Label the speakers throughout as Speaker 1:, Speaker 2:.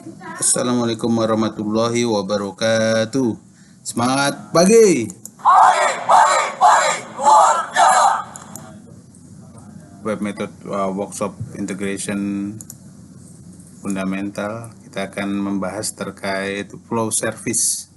Speaker 1: Assalamualaikum warahmatullahi wabarakatuh. Semangat pagi. Web method workshop integration fundamental. Kita akan membahas terkait flow service.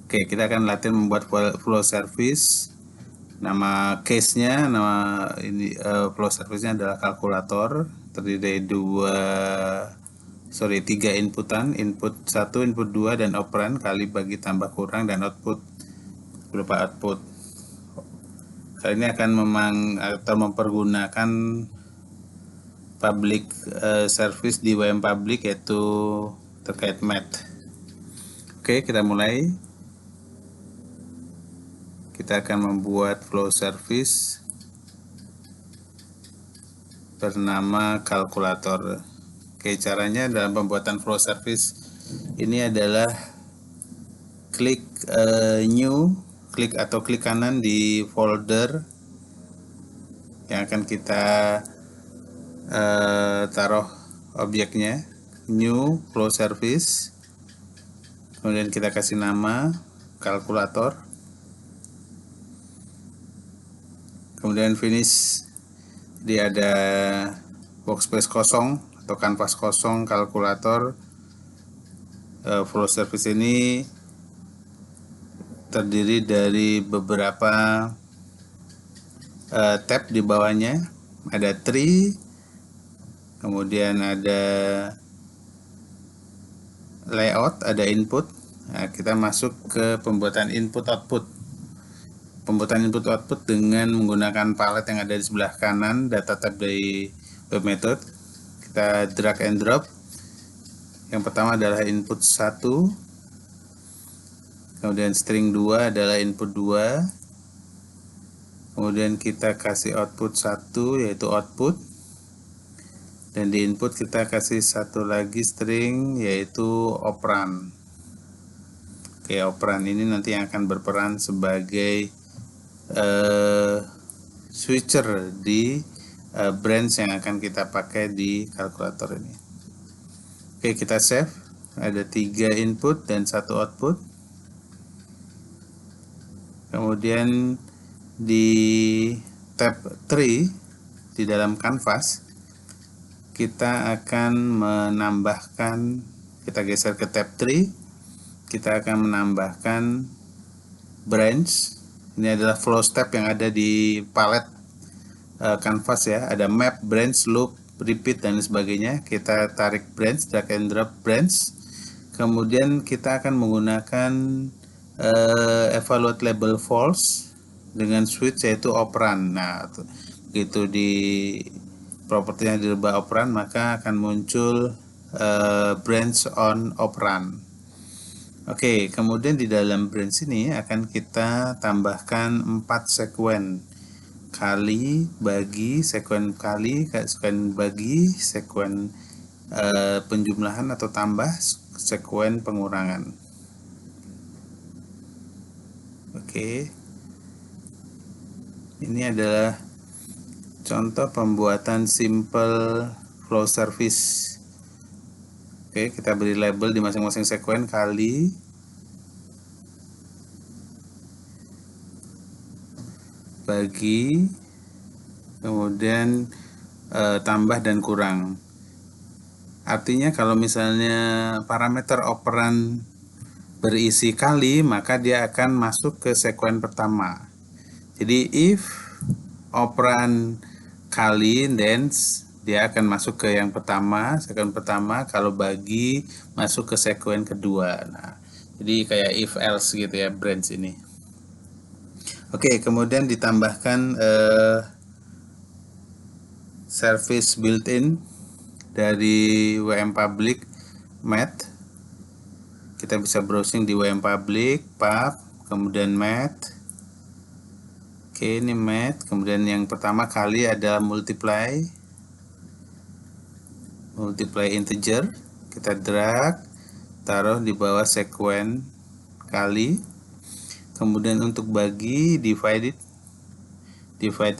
Speaker 1: Oke, kita akan latihan membuat flow service. Nama case-nya, flow service-nya adalah kalkulator. Terdiri dari tiga inputan, input 1, input 2, dan operand kali bagi tambah kurang dan output berupa output. Kali ini akan mempergunakan public service di WM Public, yaitu terkait math. Oke, kita mulai. Kita akan membuat flow service bernama kalkulator. Oke, caranya dalam pembuatan flow service ini adalah klik new, klik kanan di folder yang akan kita taruh objeknya, new flow service, kemudian kita kasih nama kalkulator, kemudian finish. Dia ada workspace kosong atau kanvas kosong kalkulator. Flow service ini terdiri dari beberapa tab di bawahnya. Ada tree, kemudian ada layout, ada input. Nah, kita masuk ke pembuatan input-output. Pembuatan input-output dengan menggunakan palet yang ada di sebelah kanan, data tab dari web method. Kita drag and drop. Yang pertama adalah input 1, kemudian string 2 adalah input 2, kemudian kita kasih output 1 yaitu output, dan di input kita kasih satu lagi string yaitu operand. Oke, operand ini nanti yang akan berperan sebagai switcher di branch yang akan kita pakai di kalkulator ini. Oke, kita save. Ada 3 input dan 1 output. Kemudian di tab tree di dalam canvas kita akan menambahkan, kita geser ke tab tree, kita akan menambahkan branch. Ini adalah flow step yang ada di palet canvas ya. Ada map, branch, loop, repeat, dan sebagainya. Kita tarik branch, drag and drop branch. Kemudian kita akan menggunakan evaluate label false dengan switch yaitu operand. Nah, begitu di propertinya dirubah operand, maka akan muncul branch on operand. Oke, kemudian di dalam branch ini akan kita tambahkan 4 sekuen kali bagi, sekuen kali, sekuen bagi, sekuen penjumlahan atau tambah, sekuen pengurangan. Oke, ini adalah contoh pembuatan simple flow service. Oke, kita beri label di masing-masing sekuen kali, bagi, kemudian tambah dan kurang. Artinya kalau misalnya parameter operand berisi kali, maka dia akan masuk ke sekuen pertama. Jadi if operand kali, then dia akan masuk ke yang pertama, sekuen pertama. Kalau bagi, masuk ke sekuen kedua. Nah, jadi kayak if else gitu ya branch ini. Oke, kemudian ditambahkan service built-in dari WM Public Math. Kita bisa browsing di WM Public, pub, kemudian Math. Oke, ini Math. Kemudian yang pertama kali ada multiply integer. Kita drag, taruh di bawah sekuen kali. Kemudian untuk bagi, divide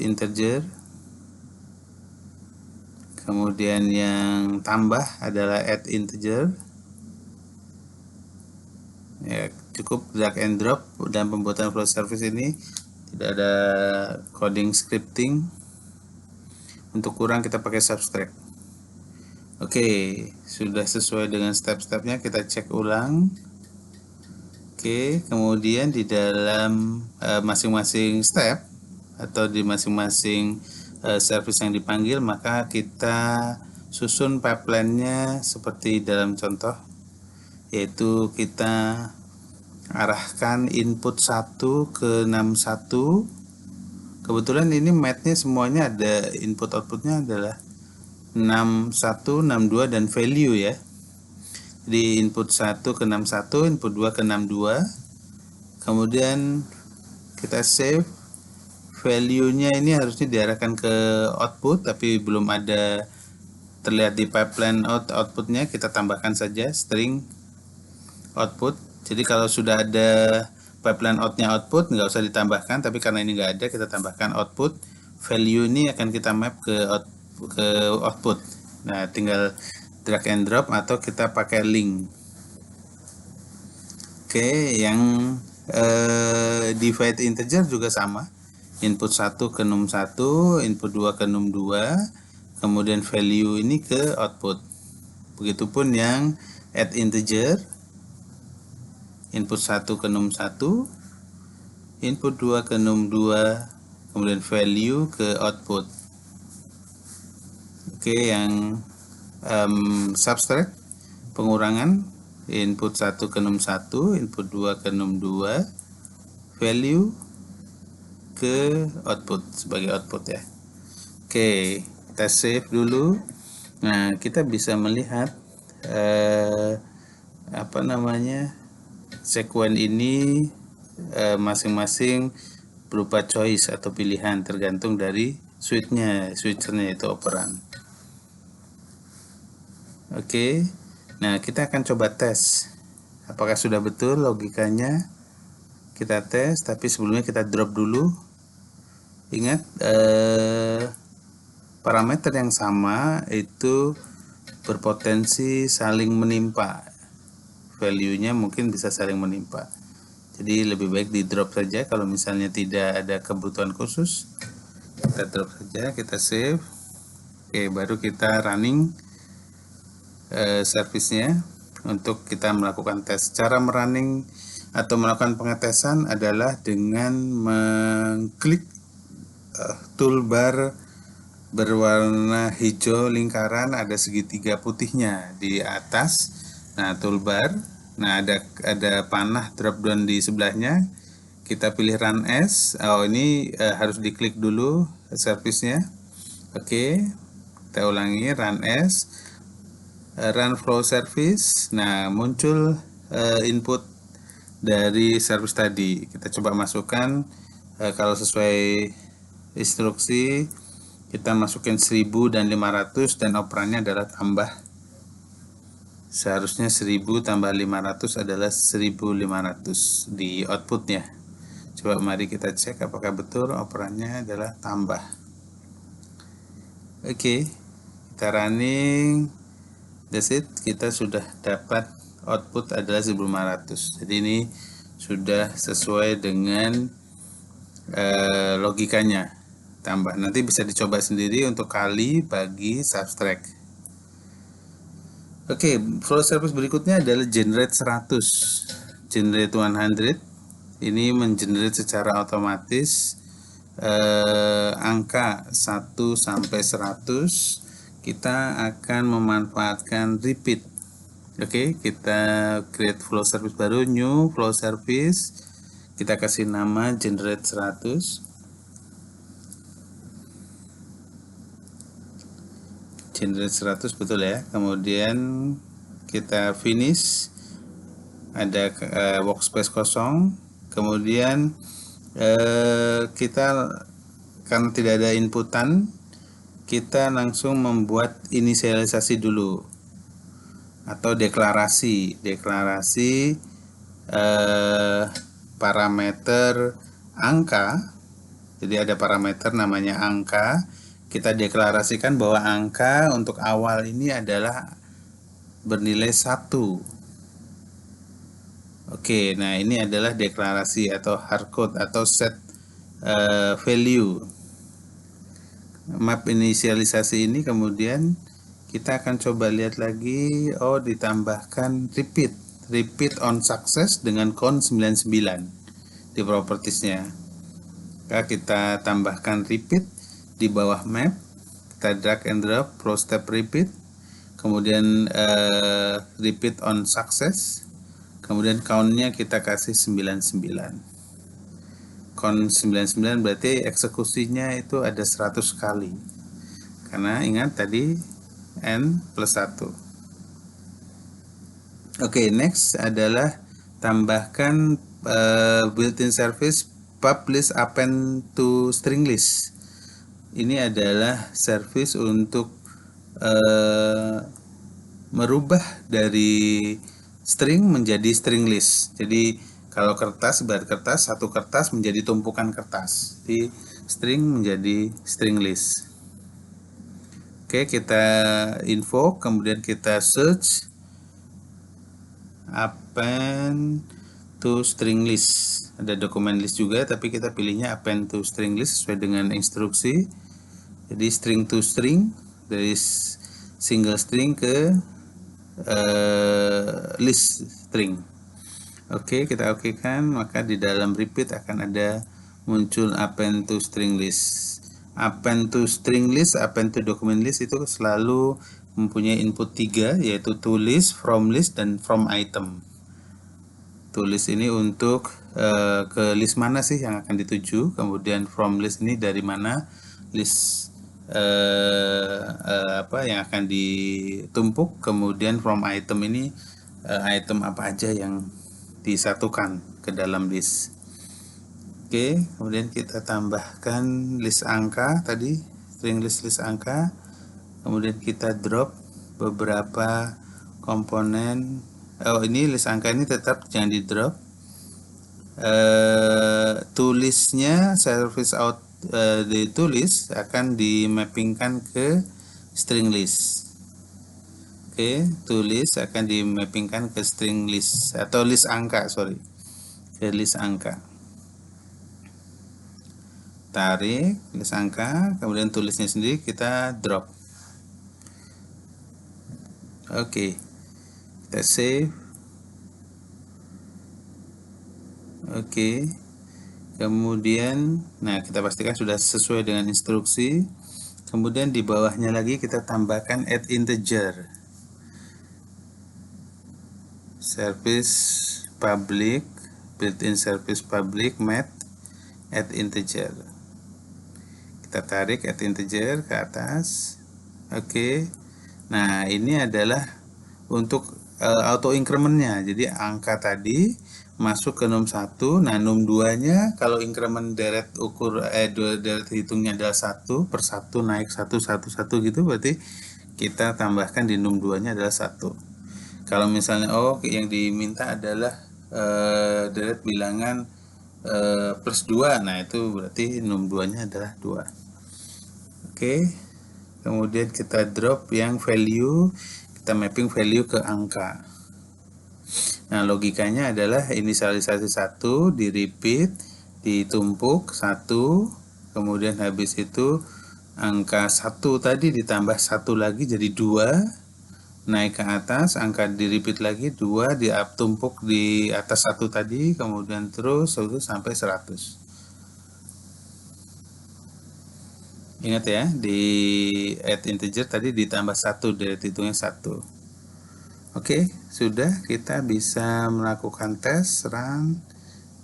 Speaker 1: integer. Kemudian yang tambah adalah add integer. Ya, cukup drag and drop dan pembuatan flow service ini tidak ada coding scripting. Untuk kurang kita pakai subtract. Oke, sudah sesuai dengan step-stepnya, kita cek ulang. Oke, kemudian di dalam masing-masing step atau di masing-masing service yang dipanggil, maka kita susun pipeline-nya seperti dalam contoh, yaitu kita arahkan input 1 ke 61. Kebetulan ini match-nya semuanya ada, input outputnya adalah 61, 62 dan value ya. Di input 1 ke 61, input 2 ke 62. Kemudian kita save. Value-nya ini harusnya diarahkan ke output, tapi belum ada terlihat di pipeline outputnya. Kita tambahkan saja string output. Jadi kalau sudah ada pipeline outnya output, nggak usah ditambahkan, tapi karena ini nggak ada, kita tambahkan output. Value ini akan kita map ke output. Nah, tinggal drag and drop atau kita pakai link. Oke, yang divide integer juga sama. Input 1 ke num 1, input 2 ke num 2, kemudian value ini ke output. Begitupun yang add integer, input 1 ke num 1, input 2 ke num 2, kemudian value ke output. Oke, yang subtract, pengurangan, input 1 ke num 1, input 2 ke num 2, value ke output sebagai output ya. Oke, kita save dulu. Nah, kita bisa melihat sekuen ini masing-masing berupa choice atau pilihan tergantung dari switchernya yaitu operan. Oke, nah kita akan coba tes apakah sudah betul logikanya. Kita tes, tapi sebelumnya kita drop dulu. Ingat, parameter yang sama itu berpotensi saling menimpa. Value-nya mungkin bisa saling menimpa. Jadi lebih baik di drop saja kalau misalnya tidak ada kebutuhan khusus. Kita drop saja, kita save. Oke, baru kita running service-nya untuk kita melakukan tes. Cara merunning atau melakukan pengetesan adalah dengan mengklik toolbar berwarna hijau lingkaran, ada segitiga putihnya di atas. Nah, toolbar. Nah, ada panah drop down di sebelahnya. Kita pilih run as. Oh, ini harus diklik dulu service-nya. Oke. Kita ulangi run as. Run flow service. Nah, muncul input dari service tadi. Kita coba masukkan, kalau sesuai instruksi kita masukin 1000 dan 500 dan operannya adalah tambah. Seharusnya 1000 tambah 500 adalah 1500 di outputnya. Coba mari kita cek apakah betul operannya adalah tambah. Oke, kita running. That's it, kita sudah dapat output adalah 1500. Jadi ini sudah sesuai dengan logikanya tambah. Nanti bisa dicoba sendiri untuk kali, bagi, subtract. Oke, flow service berikutnya adalah generate 100. Generate 100 ini mengenerate secara otomatis angka 1 sampai 100. Kita akan memanfaatkan repeat. Oke, kita create flow service baru, new flow service. Kita kasih nama generate 100. Generate 100 betul ya. Kemudian kita finish. Ada workspace kosong. Kemudian kita karena tidak ada inputan, kita langsung membuat inisialisasi dulu atau deklarasi parameter angka. Jadi ada parameter namanya angka, kita deklarasikan bahwa angka untuk awal ini adalah bernilai 1. Oke, nah ini adalah deklarasi atau hardcode atau set value. Map inisialisasi ini kemudian kita akan coba lihat lagi, oh ditambahkan repeat on success dengan count 99 di propertiesnya. Maka kita tambahkan repeat di bawah map, kita drag and drop pro step repeat, kemudian repeat on success, kemudian countnya kita kasih 99. Count 99 berarti eksekusinya itu ada 100 kali, karena ingat tadi n plus 1. Oke, next adalah tambahkan built-in service publish append to string list. Ini adalah service untuk merubah dari string menjadi string list. Jadi kalau kertas, berarti kertas, satu kertas menjadi tumpukan kertas. Di string menjadi string list. Oke, kita info, kemudian kita search append to string list. Ada dokumen list juga, tapi kita pilihnya append to string list sesuai dengan instruksi. Jadi string to string, dari single string ke list string. Oke, kita okekan, maka di dalam repeat akan ada muncul append to string list. Append to string list, append to document list itu selalu mempunyai input 3, yaitu to list, from list, dan from item. To list ini untuk ke list mana sih yang akan dituju, kemudian from list ini dari mana list yang akan ditumpuk, kemudian from item ini item apa aja yang disatukan ke dalam list. Oke, kemudian kita tambahkan list angka tadi, string list angka. Kemudian kita drop beberapa komponen. Oh, ini list angka ini tetap jangan di drop. Tulisnya service out di tulis akan dimappingkan ke string list. Oke, tulis akan dimappingkan ke string list atau list angka, ke list angka. Tarik list angka, kemudian tulisnya sendiri kita drop. Oke, kita save. Oke, kemudian nah kita pastikan sudah sesuai dengan instruksi. Kemudian di bawahnya lagi kita tambahkan add integer. Service public, built-in service public math add integer. Kita tarik add integer ke atas. Oke. Nah, ini adalah untuk auto incrementnya. Jadi angka tadi masuk ke num 1. Nah, num 2-nya kalau increment deret deret hitungnya adalah 1 per 1 naik 1 1 1 gitu, berarti kita tambahkan di num 2-nya adalah 1. Kalau misalnya yang diminta adalah deret bilangan plus 2, nah itu berarti num 2-nya adalah 2. Oke, kemudian kita drop yang value, kita mapping value ke angka. Nah, logikanya adalah inisialisasi 1 di repeat, ditumpuk 1, kemudian habis itu angka 1 tadi ditambah 1 lagi jadi 2, naik ke atas, angka di repeat lagi 2 ditumpuk di atas 1 tadi, kemudian terus sampai 100. Ingat ya, di add integer tadi ditambah 1, dari hitungnya 1. Oke, sudah, kita bisa melakukan tes run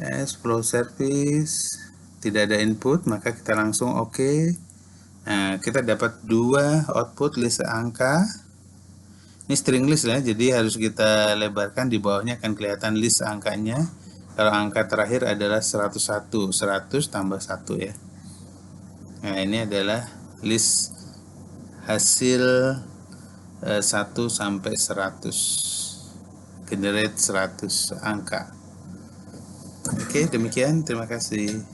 Speaker 1: as flow service, tidak ada input, maka kita langsung oke. Nah, kita dapat 2 output list angka. Ini string list ya, jadi harus kita lebarkan, di bawahnya akan kelihatan list angkanya. Kalau angka terakhir adalah 101, 100 tambah 1 ya. Nah, ini adalah list hasil 1 sampai 100. Generate 100 angka. Oke, demikian, terima kasih.